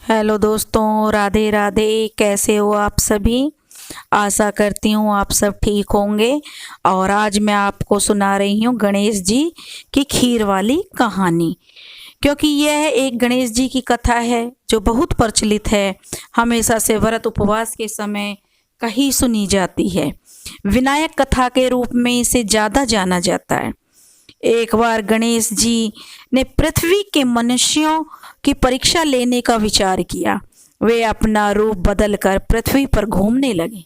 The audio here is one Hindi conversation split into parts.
हेलो दोस्तों, राधे राधे। कैसे हो आप सभी? आशा करती हूँ आप सब ठीक होंगे। और आज मैं आपको सुना रही हूँ गणेश जी की खीर वाली कहानी, क्योंकि यह एक गणेश जी की कथा है जो बहुत प्रचलित है। हमेशा से व्रत उपवास के समय कहीं सुनी जाती है। विनायक कथा के रूप में इसे ज़्यादा जाना जाता है। एक बार गणेश जी ने पृथ्वी के मनुष्यों की परीक्षा लेने का विचार किया। वे अपना रूप बदलकर पृथ्वी पर घूमने लगे।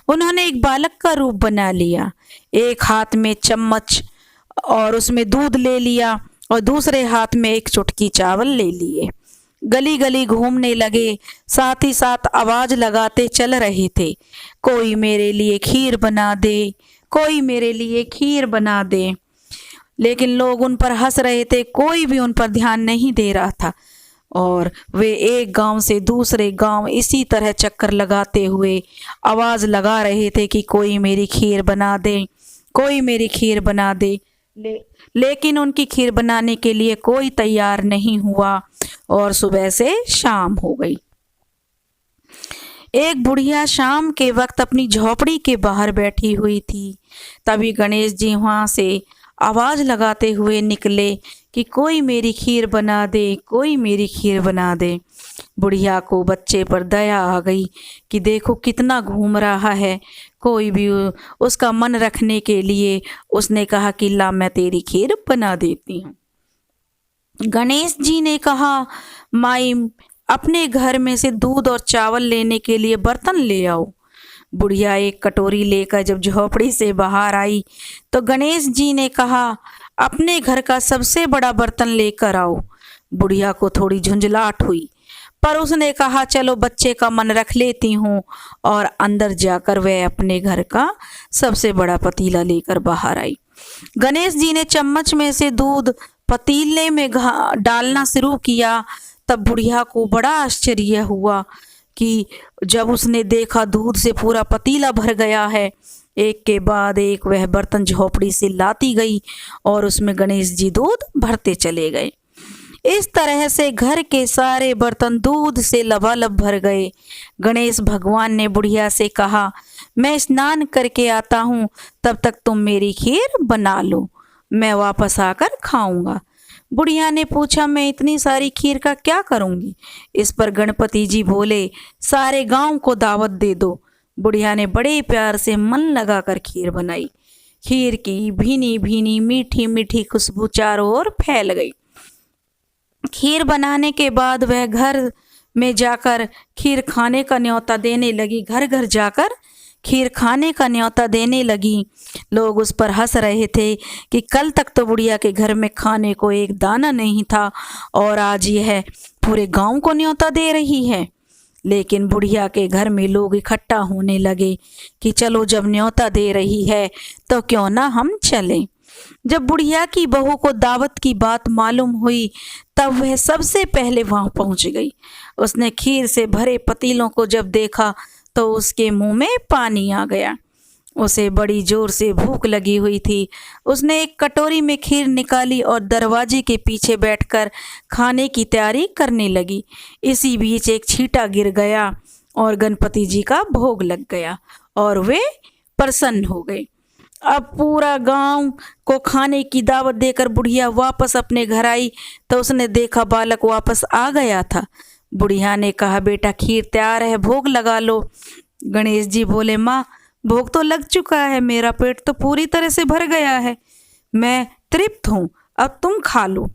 उन्होंने एक बालक का रूप बना लिया। एक हाथ में चम्मच और उसमें दूध ले लिया और दूसरे हाथ में एक चुटकी चावल ले लिए। गली गली घूमने लगे, साथ ही साथ आवाज लगाते चल रहे थे, कोई मेरे लिए खीर बना दे, कोई मेरे लिए खीर बना दे। लेकिन लोग उन पर हंस रहे थे, कोई भी उन पर ध्यान नहीं दे रहा था। और वे एक गांव से दूसरे गांव इसी तरह चक्कर लगाते हुए आवाज लगा रहे थे कि कोई मेरी खीर बना दे, कोई मेरी खीर बना दे। लेकिन उनकी खीर बनाने के लिए कोई तैयार नहीं हुआ और सुबह से शाम हो गई। एक बुढ़िया शाम के वक्त अपनी झोपड़ी के बाहर बैठी हुई थी। तभी गणेश जी वहां से आवाज लगाते हुए निकले कि कोई मेरी खीर बना दे, कोई मेरी खीर बना दे। बुढ़िया को बच्चे पर दया आ गई कि देखो कितना घूम रहा है, कोई भी उसका मन रखने के लिए उसने कहा कि ला मैं तेरी खीर बना देती हूँ। गणेश जी ने कहा, माई अपने घर में से दूध और चावल लेने के लिए बर्तन ले आओ। बुढ़िया एक कटोरी लेकर जब झोपड़ी से बाहर आई तो गणेश जी ने कहा, अपने घर का सबसे बड़ा बर्तन लेकर आओ। बुढ़िया को थोड़ी झुंझलाहट हुई, पर उसने कहा चलो बच्चे का मन रख लेती हूँ। और अंदर जाकर वह अपने घर का सबसे बड़ा पतीला लेकर बाहर आई। गणेश जी ने चम्मच में से दूध पतीले में डालना शुरू किया। तब बुढ़िया को बड़ा आश्चर्य हुआ कि जब उसने देखा दूध से पूरा पतीला भर गया है। एक के बाद एक वह बर्तन झोपड़ी से लाती गई और उसमें गणेश जी दूध भरते चले गए। इस तरह से घर के सारे बर्तन दूध से लबालब भर गए। गणेश भगवान ने बुढ़िया से कहा, मैं स्नान करके आता हूँ, तब तक तुम मेरी खीर बना लो, मैं वापस आकर खाऊंगा। बुढ़िया ने पूछा, मैं इतनी सारी खीर का क्या करूंगी? इस पर गणपति जी बोले, सारे गांव को दावत दे दो। बुढ़िया ने बड़े प्यार से मन लगाकर खीर बनाई। खीर की भीनी भीनी मीठी मीठी खुशबू चारों ओर फैल गई। खीर बनाने के बाद वह घर में जाकर खीर खाने का न्योता देने लगी। घर घर जाकर खीर खाने का न्योता देने लगी। लोग उस पर हंस रहे थे कि कल तक तो बुढ़िया के घर में खाने को एक दाना नहीं था और आज यह पूरे गांव को न्योता दे रही है। लेकिन बुढ़िया के घर में लोग इकट्ठा होने लगे कि चलो जब न्योता दे रही है तो क्यों ना हम चलें। जब बुढ़िया की बहू को दावत की बात मालूम हुई तब वह सबसे पहले वहां पहुंच गई। उसने खीर से भरे पतीलों को जब देखा तो उसके मुंह में पानी आ गया। उसे बड़ी जोर से भूख लगी हुई थी। उसने एक कटोरी में खीर निकाली और दरवाजे के पीछे बैठकर खाने की तैयारी करने लगी। इसी बीच एक छींटा गिर गया और गणपति जी का भोग लग गया और वे प्रसन्न हो गए। अब पूरा गांव को खाने की दावत देकर बुढ़िया वापस अपने घर आई तो उसने देखा बालक वापस आ गया था। बुढ़िया ने कहा, बेटा खीर तैयार है, भोग लगा लो। गणेश जी बोले, माँ भोग तो लग चुका है, मेरा पेट तो पूरी तरह से भर गया है, मैं तृप्त हूँ, अब तुम खा लो।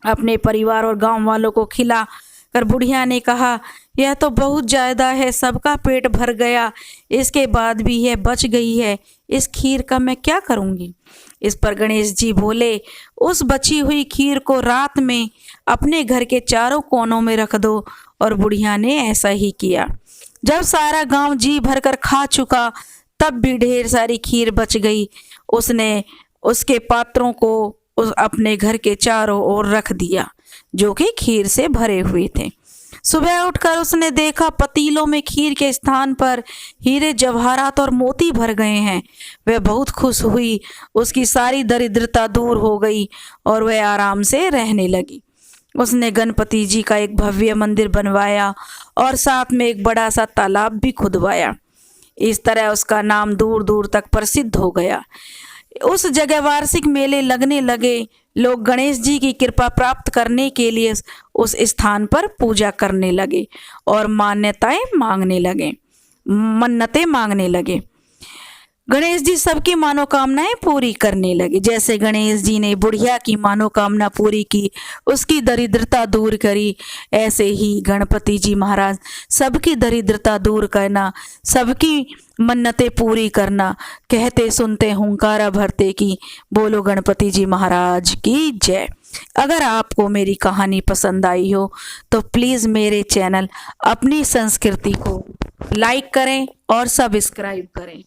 अपने परिवार और गांव वालों को खिला कर बुढ़िया ने कहा, यह तो बहुत ज़्यादा है, सबका पेट भर गया, इसके बाद भी यह बच गई है, इस खीर का मैं क्या करूँगी? इस पर गणेश जी बोले, उस बची हुई खीर को रात में अपने घर के चारों कोनों में रख दो। और बुढ़िया ने ऐसा ही किया। जब सारा गांव जी भरकर खा चुका तब भी ढेर सारी खीर बच गई। उसने उसके पात्रों को अपने घर के चारों ओर रख दिया जो कि खीर से भरे हुए थे। सुबह उठकर उसने देखा पतीलों में खीर के स्थान पर हीरे जवाहरात और मोती भर गए हैं। वह बहुत खुश हुई, उसकी सारी दरिद्रता दूर हो गई और वह आराम से रहने लगी। उसने गणपति जी का एक भव्य मंदिर बनवाया और साथ में एक बड़ा सा तालाब भी खुदवाया। इस तरह उसका नाम दूर दूर तक प्रसिद्ध हो गया। उस जगह वार्षिक मेले लगने लगे। लोग गणेश जी की कृपा प्राप्त करने के लिए उस स्थान पर पूजा करने लगे और मान्यताएं मांगने लगे, मन्नतें मांगने लगे। गणेश जी सबकी मनोकामनाएं पूरी करने लगे। जैसे गणेश जी ने बुढ़िया की मनोकामना पूरी की, उसकी दरिद्रता दूर करी, ऐसे ही गणपति जी महाराज सबकी दरिद्रता दूर करना, सबकी मन्नतें पूरी करना। कहते सुनते हुंकारा भरते की बोलो गणपति जी महाराज की जय। अगर आपको मेरी कहानी पसंद आई हो तो प्लीज़ मेरे चैनल अपनी संस्कृति को लाइक करें और सब्सक्राइब करें।